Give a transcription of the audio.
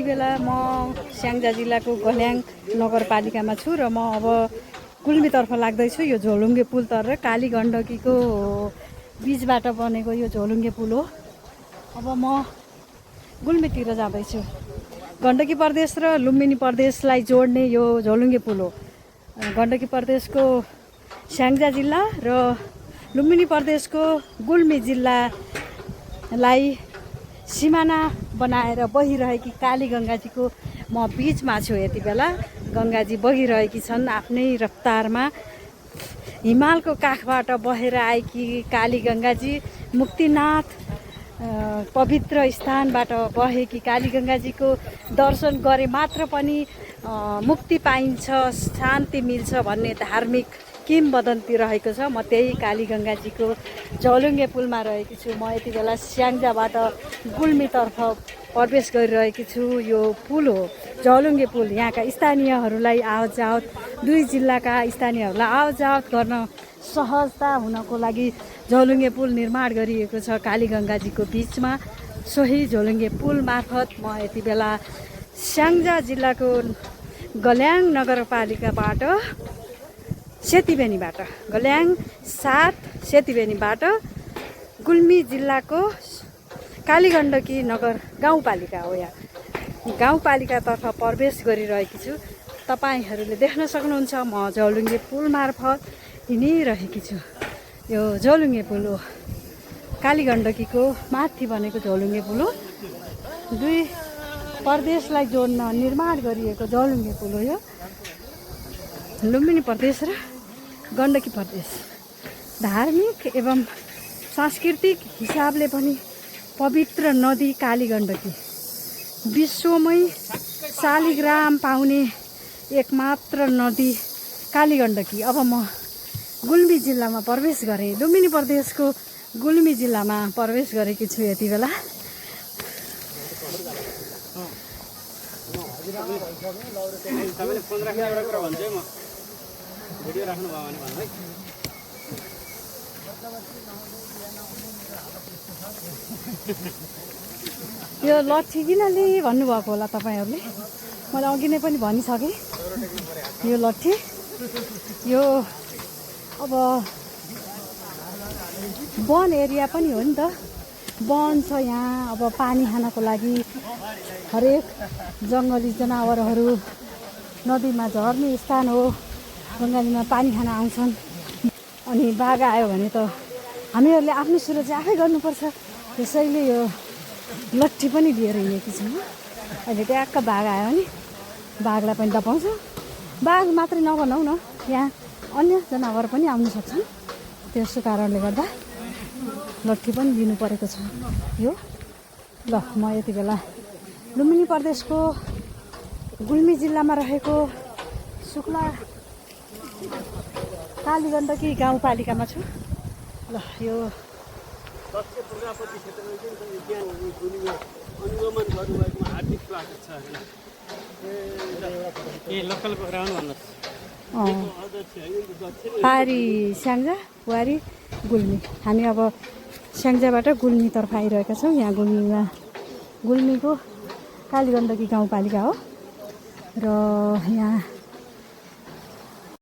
बेला म स्याङ्जा जिल्लाको गल्याङ नगरपालिकामा छु र म अब गुल्मीतर्फ लाग्दैछु। यो झोलुङ्गे पुल तरेर काली गण्डकीको बीचबाट बनेको यो झोलुङ्गे पुल हो। अब म गुल्मीतिर जाँदैछु। गण्डकी प्रदेश र लुम्बिनी प्रदेशलाई जोड्ने यो झोलुङ्गे पुल हो। गण्डकी प्रदेशको स्याङ्जा जिल्ला र लुम्बिनी प्रदेशको गुल्मी जिल्लालाई सिमाना बनाएर बगिरहेकी काली गङ्गाजीको म बीचमा छु। यति बेला गङ्गाजी बगिरहेकी छन् आफ्नै रफ्तारमा। हिमालको काखबाट बहेर आएकी काली गङ्गाजी, मुक्तिनाथ पवित्र स्थानबाट बहेकी काली गङ्गाजीको दर्शन गरे मात्र पनि मुक्ति पाइन्छ, शान्ति मिल्छ भन्ने धार्मिक किंवदन्ती रहेको छ। म त्यही काली गङ्गाजीको झोलुङ्गे पुलमा रहेकी छु। म यति बेला स्याङ्जाबाट गुल्मीतर्फ प्रवेश गरिरहेकी छु। यो पुल हो झोलुङ्गे पुल। यहाँका स्थानीयहरूलाई आवतजावत, दुई जिल्लाका स्थानीयहरूलाई आवतजावत गर्न सहजता हुनको लागि झोलुङ्गे पुल निर्माण गरिएको छ काली गङ्गाजीको बीचमा। सोही झोलुङ्गे पुल मार्फत म यति बेला स्याङ्जा जिल्लाको गल्याङ नगरपालिकाबाट सेतीबेनीबाट गल्याङ 7 सेतीबेनीबाट गुल्मी जिल्लाको कालीगण्डकी नगर गाउँपालिका हो। यहाँ गाउँपालिकातर्फ प्रवेश गरिरहेकी छु। तपाईहरूले देख्न सक्नुहुन्छ म झोलुङ्गे पुल मार्फत हिँडिरहेकी छु। यो झोलुङ्गे पुल हो, कालीगण्डकीको माथि बनेको झोलुङ्गे पुल हो। दुई प्रदेशलाई जोड्न निर्माण गरिएको झोलुङ्गे पुल हो यो। लुम्बिनी प्रदेश र गण्डकी प्रदेश धार्मिक एवं सांस्कृतिक हिसाबले पनि पवित्र नदी काली गण्डकी, विश्वमै शालिग्राम पाउने एकमात्र नदी काली गण्डकी। अब म गुल्मी जिल्लामा प्रवेश गरेँ। लुम्बिनी प्रदेशको गुल्मी जिल्लामा प्रवेश गरेकी छु यति बेला। यो लट्ठी किनले भन्नुभएको होला तपाईँहरूले? मैले अघि नै पनि भनिसकेँ। यो लट्ठी यो अब वन एरिया पनि हो नि त, वन छ यहाँ। अब पानी खानको लागि हरेक जङ्गली जनावरहरू नदीमा झर्ने स्थान हो। गङ्गाजीमा पानी खान आउँछन्। अनि बाघ आयो भने त हामीहरूले आफ्नो सुरक्षा आफै गर्नुपर्छ। त्यसैले यो लट्ठी पनि लिएर हिँडेकी छु। अहिले ट्याक्क बाघ आयो भने बाघलाई पनि दबाउँछ। बाघ मात्रै नभनौँ न, यहाँ अन्य जनावर पनि आउन सक्छन्। त्यसो कारणले गर्दा लट्ठी पनि लिनु परेको छ। यो ल म यति बेला लुम्बिनी प्रदेशको गुल्मी जिल्लामा रहेको सुक्ला कालीगण्डकी गाउँपालिकामा छु। ल यो पारी स्याङ्जा वारी गुल्मी। हामी अब स्याङ्जाबाट गुल्मीतर्फ आइरहेका छौँ। यहाँ गुल्मीको कालीगण्डकी गाउँपालिका हो र यहाँ